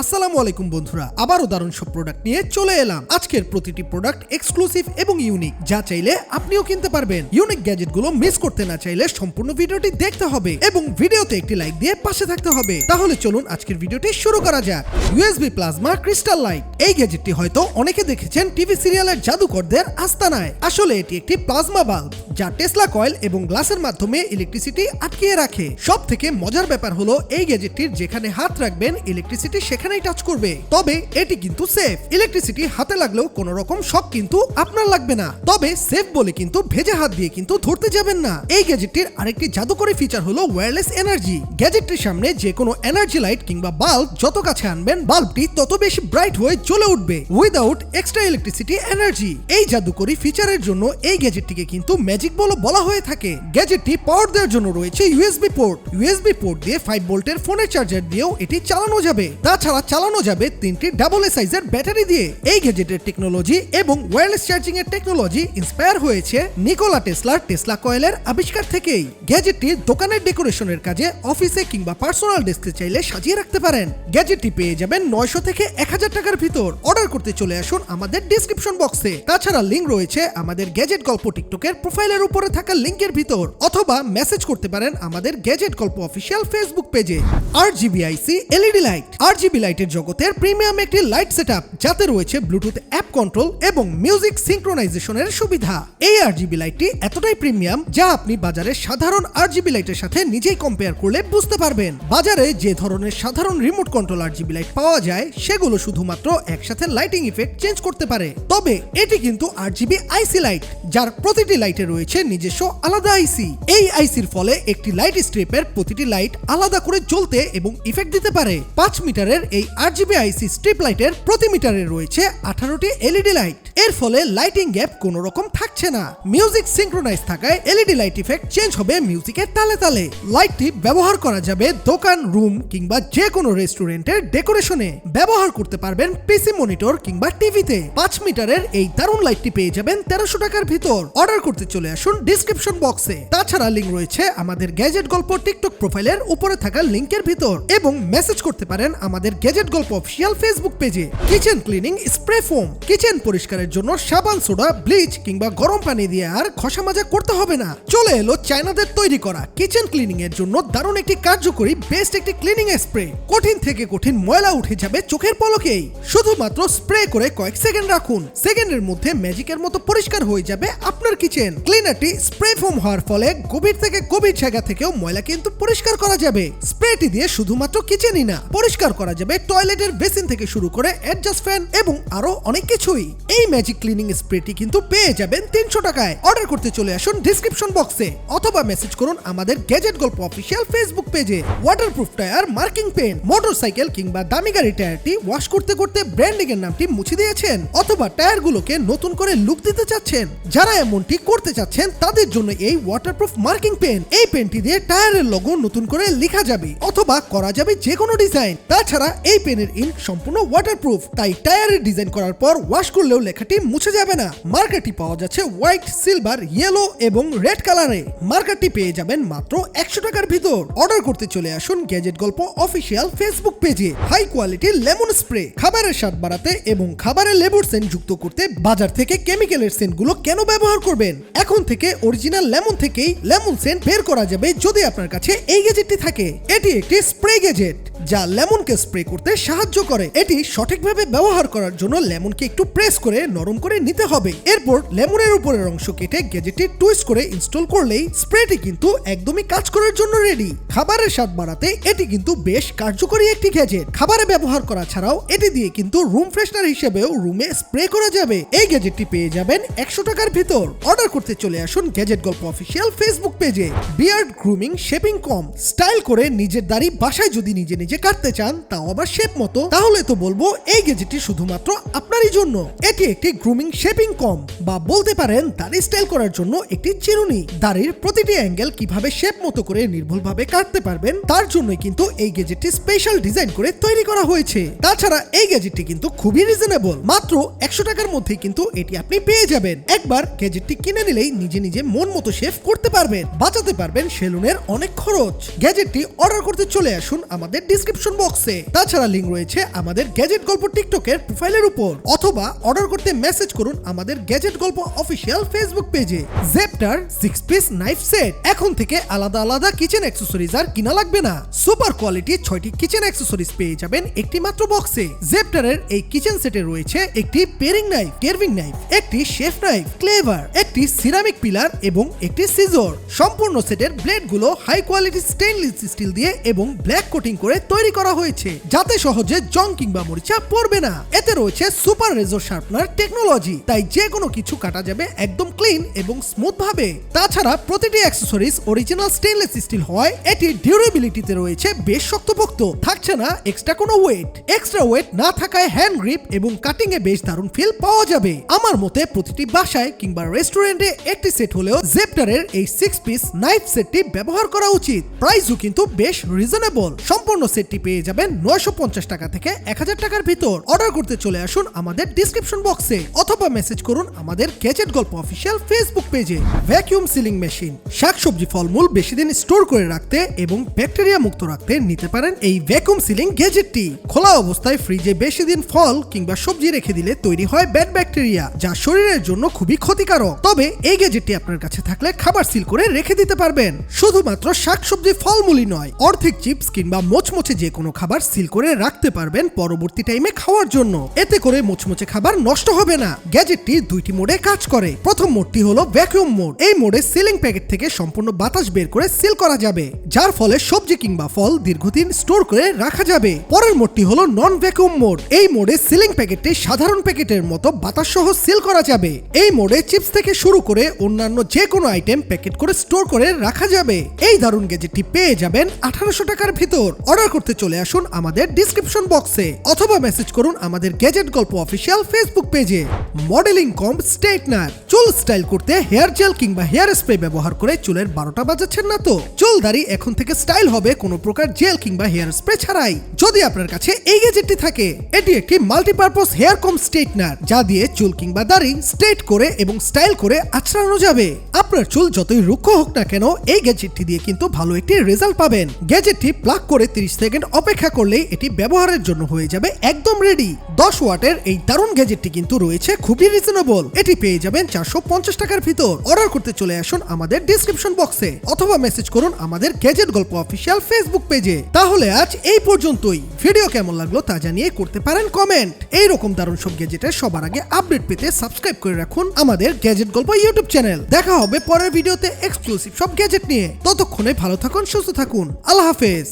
আসসালামু আলাইকুম বন্ধুরা, আবারও দারুণ সব প্রোডাক্ট নিয়ে চলে এলাম। আজকের প্রতিটি প্রোডাক্ট এক্সক্লুসিভ এবং ইউনিক, যা চাইলে আপনিও কিনতে পারবেন। ইউনিক গ্যাজেটগুলো মিস করতে না চাইলে সম্পূর্ণ ভিডিওটি দেখতে হবে এবং ভিডিওতে একটি লাইক দিয়ে পাশে থাকতে হবে। তাহলে চলুন আজকের ভিডিওটি শুরু করা যাক। USB plasma crystal light. এই গ্যাজেটটি হয়তো অনেকে দেখেছেন টিভি সিরিয়ালের জাদুকরদের আস্তানায়। আসলে এটি একটি প্লাজমা বাল্ব, যা টেসলা কয়েল এবং গ্লাসের মাধ্যমে ইলেকট্রিসিটি আটকিয়ে রাখে। সব থেকে মজার ব্যাপার হলো এই গ্যাজেটটির যেখানে হাত রাখবেন ইলেকট্রিসিটি সেখানেই টাচ করবে। তবে এটি কিন্তু সেফ। ইলেকট্রিসিটি হাতে লাগলেও কোনো রকম শক কিন্তু আপনার লাগবে না। তবে সেফ বলে কিন্তু ভেজা হাত দিয়ে কিন্তু ধরতে যাবেন না। এই গ্যাজেটটির আরেকটি জাদুকরী ফিচার হলো ওয়্যারলেস এনার্জি। গ্যাজেটটির সামনে যে কোনো এনার্জি লাইট কিংবা বাল্ব যত কাছে আনবেন, বাল্বটি তত বেশি ব্রাইট হয়ে জ্বলে উঠবে উইদাউট এক্সট্রা ইলেকট্রিসিটি এনার্জি। এই জাদুকরী ফিচারের জন্য এই গ্যাজেটটিকে কিন্তু ম্যাজিক বলও বলা হয়ে থাকে। গ্যাজেটটি পাওয়ার দেওয়ার জন্য রয়েছে ইউএসবি পোর্ট। ইউএসবি পোর্ট দিয়ে 5 ভোল্টের ফোনের চার্জার দিয়েও এটি চালানো যাবে। তাছাড়া চালানো যাবে 3টি ডাবল এ সাইজের ব্যাটারি দিয়ে। এই গ্যাজেটের টেকনোলজি এবং ওয়্যারলেস চার্জিং এর টেকনোলজি ইন্সপায়ার হয়েছে নিকোলা টেসলার টেসলা কয়েলের আবিষ্কার থেকেই। গ্যাজেটটি দোকানের ডেকোরেশনের কাজে, অফিসে কিংবা পার্সোনাল ডেস্কে চাইলে সাজিয়ে রাখতে পারেন। গ্যাজেটটি পেয়ে যাবেন 900 থেকে 1000 টাকার ভিতর। অর্ডার করতে চলে আসুন আমাদের ডিসক্রিপশন বক্সে। তাছাড়া লিংক রয়েছে আমাদের গ্যাজেট গল্প টিকটকের প্রোফাইলের উপরে থাকা লিংকের ভিতর, অথবা মেসেজ করতে পারেন আমাদের গ্যাজেট গল্প অফিসিয়াল ফেসবুক পেজে। RGB IC LED light. RGB লাইটের জগতের প্রিমিয়াম একটি লাইট সেটআপ, যাতে রয়েছে ব্লুটুথ অ্যাপ কন্ট্রোল এবং মিউজিক সিনক্রোনাইজেশনের সুবিধা। এই RGB লাইটটি এতটাই প্রিমিয়াম যা আপনি বাজারে সাধারণ RGB লাইটের সাথে নিজেই কম্পেয়ার করলে বুঝতে পারবেন। বাজারে যে ধরনের সাধারণ রিমোট কন্ট্রোল RGB লাইট পাওয়া যায়, সেগুলো শুধুমাত্র একসাথে লাইটিং ইফেক্ট চেঞ্জ করতে পারে। তবে এটি কিন্তু RGB IC লাইট, যার প্রতিটি লাইটে রয়েছে নিজস্ব আলাদা IC। এই আইসির ফলে একটি লাইট স্ট্রিপের প্রতিটি লাইট আলাদা করে জ্বলতে এবং ইফেক্ট দিতে পারে। 5 মিটারের এই RGB IC স্ট্রিপ লাইটের প্রতি মিটারে রয়েছে 18টি এলইডি লাইট। এর ফলে লাইটিং গ্যাপ কোনো রকম থাকছে না। মিউজিক সিনক্রোনাইজ থাকায় এলইডি লাইট ইফেক্ট চেঞ্জ হবে মিউজিকের তালে তালে। লাইটটি ব্যবহার করা যাবে দোকান, রুম কিংবা যে কোনো রেস্টুরেন্টের ডেকোরেশনে। ব্যবহার করতে পারবেন পিসি মনিটর কিংবা টিভিতে। 5 মিটারের এই দারুণ লাইটটি পেয়ে যাবেন 1300 টাকার ভিতর। অর্ডার করতে চলে আসুন ডিসক্রিপশন বক্সে। তাছাড়া লিংক রয়েছে আমাদের গ্যাজেট গল্প টিকটক প্রোফাইলের উপরে থাকা লিংকের ভিতর, এবং মেসেজ করতে পারেন আমাদের গ্যাজেট গল্প অফিসিয়াল ফেসবুক পেজে। Kitchen cleaning spray foam. Kitchen পরিষ্কারের জন্য সাবান, সোডা, ব্লিচ কিংবা গরম পানি দিয়ে আর ঘষা মাজা করতে হবে না। চলে এলো চায়নাদের তৈরি করা কিচেন ক্লিনিং এর জন্য দারুণ একটি কার্যকরী বেস্ট একটি ক্লিনিং স্প্রে। কঠিন থেকে কঠিন ময়লা উঠে যাবে চোখের পলকেই। শুধুমাত্র স্প্রে করে কয়েক সেকেন্ড রাখুন, সেকেন্ডের মধ্যে ম্যাজিকের মতো পরিষ্কার হয়ে যাবে আপনার কিচেন। ক্লিনারটি স্প্রে ফোম হওয়ার ফলে গভীর থেকে গভীর জায়গা থেকেও ময়লা কিন্তু পরিষ্কার করা যাবে। স্প্রেটি দিয়ে শুধুমাত্র কিচেনই না, পরিষ্কার করা যাবে টয়লেটের বেসিন থেকে শুরু করে অ্যাডজাস্ট ফ্যান এবং আরো অনেক কিছুই। এই ম্যাজিক ক্লিনিং স্প্রেটি কিন্তু পেয়ে যাবেন 300 টাকায়। অর্ডার করতে চলে আসুন ডিসক্রিপশন বক্সে, অথবা মেসেজ করুন আমাদের গ্যাজেট গল্প অফিসিয়াল ফেসবুক পেজে। Waterproof tyre, marking pen, motorcycle কিংবা দামি গাড়ি টায়ারটি ওয়াশ করতে করতে ব্র্যান্ডিং এর নামটি মুছে দিয়েছেন, অথবা টায়ারগুলোকে নতুন করে লুক দিতে চাচ্ছেন। যারা এমনটি করতে চাচ্ছেন তাদের জন্য এই ওয়াটারপ্রুফ মার্কিং পেন। এই পেনটি দিয়ে টায়ারের লোগো নতুন করে লেখা যাবে, অথবা করা যাবে যে কোনো ডিজাইন। তাছাড়া এই পেনের ইঙ্ক সম্পূর্ণ ওয়াটারপ্রুফ, তাই টায়ারের ডিজাইন করার পর ওয়াশ করলেও লেখাটি মুছে যাবে না। মার্কারটি পাওয়া যাচ্ছে হোয়াইট, সিলভার, ইয়েলো এবং রেড কালারে। মার্কারটি পেয়ে যাবেন মাত্র 100 টাকার ভিতর। অর্ডার করতে চলে আসুন গ্যাজেট গল্প অফিসিয়াল ফেসবুক পেজে। High quality lemon spray. খাবারের স্বাদ বাড়াতে এবং খাবারে লেবুর সেন্ট যুক্ত করতে বাজার থেকে কেমিক্যালের সেন্টগুলো কেন ব্যবহার করবেন? এখন থেকে অরিজিনাল লেমন থেকেই লেমন সেন্ট বের করা যাবে যদি আপনার কাছে এই গ্যাজেটটি থাকে। এটি একটি স্প্রে গ্যাজেট, যা লেমনকে স্প্রে করতে সাহায্য করে। এটি সঠিকভাবে ব্যবহার করার জন্য লেমনকে একটু প্রেস করে নরম করে নিতে হবে। এরপর লেমনের উপরের অংশ কেটে গ্যাজেটটি টুইস্ট করে ইনস্টল করলেই স্প্রেটি কিন্তু একদমই কাজ করার জন্য রেডি। খাবারের স্বাদ বাড়াতে এটি কিন্তু বেশ কার্যকরী একটি গ্যাজেট। খাবারে ব্যবহার করা ছাড়াও এটি দিয়ে কিন্তু রুম ফ্রেশনার হিসেবেও রুমে স্প্রে করা যাবে। এই গ্যাজেটটি পেয়ে যাবেন 100 টাকার ভিতর। অর্ডার করতে চলে আসুন গ্যাজেট গল্প অফিসিয়াল ফেসবুক পেজে। বিয়ার্ড গ্রুমিং, শেপিং কম। স্টাইল করে নিজের দাড়ি বাসায় যদি নিজে নিজে কাটতে চান, তাও আবার শেপ মতো, তাহলে তো বলবো এই গ্যাজেটটি শুধুমাত্র আপনারই জন্য। এটি একটি একটি গ্রুমিং শেপিং কম বা বলতে পারেন দাড়ি স্টাইল করার জন্য একটি চিরুনি। দাড়ির প্রতিটি অ্যাঙ্গেল কিভাবে শেপ মতো করে নির্ভুলভাবে কাটতে পারবেন তার জন্যই কিন্তু এই গ্যাজেটটি স্পেশাল ডিজাইন করে তৈরি করা হয়েছে। তাছাড়া এই গ্যাজেটটি কিন্তু খুবই রিজনেবল, মাত্র 100 টাকার মধ্যেই কিন্তু এটি আপনি পেয়ে যাবেন। একবার গ্যাজেটটি কিনে নিলেই নিজে নিজে মন মতো শেভ করতে পারবেন, বাঁচাতে পারবেন সেলুনের অনেক খরচ। গ্যাজেটটি অর্ডার করতে চলে আসুন আমাদের ডিসক্রিপশন বক্সে। তাছাড়া লিংক রয়েছে আমাদের গ্যাজেট গল্প টিকটকের প্রোফাইলের উপর, অথবা অর্ডার করতে মেসেজ করুন আমাদের গ্যাজেট গল্প অফিসিয়াল ফেসবুক পেজে। জেপ্টার 6 পিস নাইফ সেট, এখন থেকে আলাদা আলাদা কিচেন অ্যাক্সেসরিজ আর কিনা লাগবে না। সুপার কোয়ালিটি 6টি কিচেন অ্যাক্সেসরিজ পেয়ে যাবেন একটি মাত্র বক্সে। জেপ্টারের এই কিচেন সেটে রয়েছে একটি পেরিং নাইফ, কেরভিং নাইফ, একটি শেফ নাইফ, ক্লেভার, একটি সিরামিক পিলার এবং একটি সিজর। সম্পূর্ণ সেটের ব্লেডগুলো হাই কোয়ালিটি স্টেইনলেস স্টিল দিয়ে এবং ব্ল্যাক কোটিং করে তৈরি করা হয়েছে, যাতে সহজে জং কিংবা মরিচা পড়বে না। এতে রয়েছে সুপার রেজর শার্পনার টেকনোলজি, তাই যে কোনো কিছু কাটা যাবে একদম ক্লিন এবং স্মুথ ভাবে। তাছাড়া প্রতিটি অ্যাক্সেসরিজ অরিজিনাল স্টেইনলেস স্টিল হওয়ায় এটি ডিউরেবিলিটিতে রয়েছে বেশ শক্তপোক্ত, থাকছে না এক্সট্রা কোনো ওয়েট। এক্সট্রা ওয়েট না থাকায় হ্যান্ড গ্রিপ এবং কাটিং এ বেশ দারুণ ফিল পাওয়া যাবে। আমার মতে প্রতিটি বাসায় কিংবা রেস্টুরেন্টে একটি সেট হলেও জেপ্টারের এই 6 পিস নাইফ সেটটি ব্যবহার করা উচিত। প্রাইসও কিন্তু বেশ রিজনেবল। সম্পূর্ণ সেটটি পেয়ে যাবেন 950 টাকা থেকে 1000 টাকার ভিতর। অর্ডার করতে চলে আসুন আমাদের ডিসক্রিপশন বক্সে, অথবা মেসেজ করুন আমাদের গ্যাজেট গল্প অফিসিয়াল ফেসবুক পেজে। ভ্যাকুয়াম সিলিং মেশিন, শাকসবজি ফলমূল বেশি দিন স্টোর করে রাখতে এবং ব্যাকটেরিয়া মুক্ত রাখতে নিতে পারেন এই ভ্যাকুয়াম সিলিং গ্যাজেটটি। খোলা অবস্থায় ফ্রিজে বেশি দিন ফল কিংবা সবজি রেখে দিলে তৈরি হয় ব্যাড ব্যাকটেরিয়া, যা শরীরের জন্য খুবই ক্ষতিকারক। তবে এই গ্যাজেটটি আপনার কাছে থাকলে খাবার সিল করে রেখে দিতে পারবেন। শুধুমাত্র শাকসবজি ফলমূলই নয়, অর্ধেক চিপস কিংবা মোচমোচে যে কোনো খাবার সিল করে রাখতে পারবেন পরবর্তী টাইমে খাওয়ার জন্য। এতে করে মোচমোচে খাবার নষ্ট হবে না। গ্যাজেটটি দুইটি মোডে কাজ করে। প্রথম মোডটি হলো ভ্যাকুয়াম মোড। এই মোডে সিলিং প্যাকেট থেকে সম্পূর্ণ বাতাস বের করে সিল করা যাবে, যার ফলে সবজি কিংবা ফল দীর্ঘদিন স্টোর করে রাখা যাবে। পরের মোডটি হলো নন ভ্যাকুয়াম মোড। এই মোডে সিলিং প্যাকেটটি সাধারণ প্যাকেটের মতো বাতাস সহ সিল করা যাবে। এই মোডে চিপস থেকে শুরু করে অন্যান্য যে কোনো আইটেম প্যাকেট করে স্টোর করে রাখা যাবে। এই দারুণ গ্যাজেটটি পেয়ে যাবেন 1800 টাকার ভিতর। অর্ডার করতে চলে আসুন আমাদের ডিসক্রিপশন বক্সে, অথবা মেসেজ করুন আমাদের গ্যাজেট গল্প অফিসিয়াল ফেসবুক পেজে। মডেলিং কম স্ট্রেটনার, চুল স্টাইল করতে হেয়ার জেল কিংবা হেয়ার স্প্রে ব্যবহার করে চুলের 12টা বাজাচ্ছেন না তো? চুল দাড়ি এখন থেকে স্টাইল হবে কোনো প্রকার জেল কিংবা হেয়ার স্প্রে ছাড়াই। যদি আপনার কাছে এই গ্যাজেটটি থাকে, এটি একটি মাল্টিপারপাস হেয়ার কম স্ট্রেটনার, যা দিয়ে চুল কিংবা দাড়ি স্ট্রেট করে এবং স্টাইল করে আঁচড়ানো যাবে। আপনার চুল যতই রুক্ষ হোক না কেন, এই গ্যাজেটটি দিয়ে কিন্তু ভালো একটি রেজাল্ট পাবেন। গ্যাজেটটি প্লাগ করে 30 সেকেন্ড অপেক্ষা করলেই এটি ব্যবহারের জন্য হয়ে যাবে একদম রেডি। 10 ওয়াটের এই দারুণ গ্যাজেটটি কিন্তু রয়েছে খুবই রিজনেবল। এটি পেয়ে যাবেন 450 টাকার ভিতর। অর্ডার করতে চলে আসুন আমাদের ডিসক্রিপশন বক্সে, অথবা মেসেজ করুন আমাদের গ্যাজেট গল্প অফিসিয়াল ফেসবুক পেজে। তাহলে আজ এই পর্যন্তই। ভিডিও কেমন লাগলো তা জানিয়ে করতে পারেন কমেন্ট। এই রকম দারুণ সব গ্যাজেটের সবার আগে আপডেট পেতে সাবস্ক্রাইব করে রাখুন আমাদের গ্যাজেট গল্প ইউটিউব চ্যানেল। দেখা হবে পরের ভিডিওতে এক্সক্লুসিভ সব গ্যাজেট নিয়ে। ততক্ষণে ভালো থাকুন, সুস্থ থাকুন। আল্লাহ হাফেজ।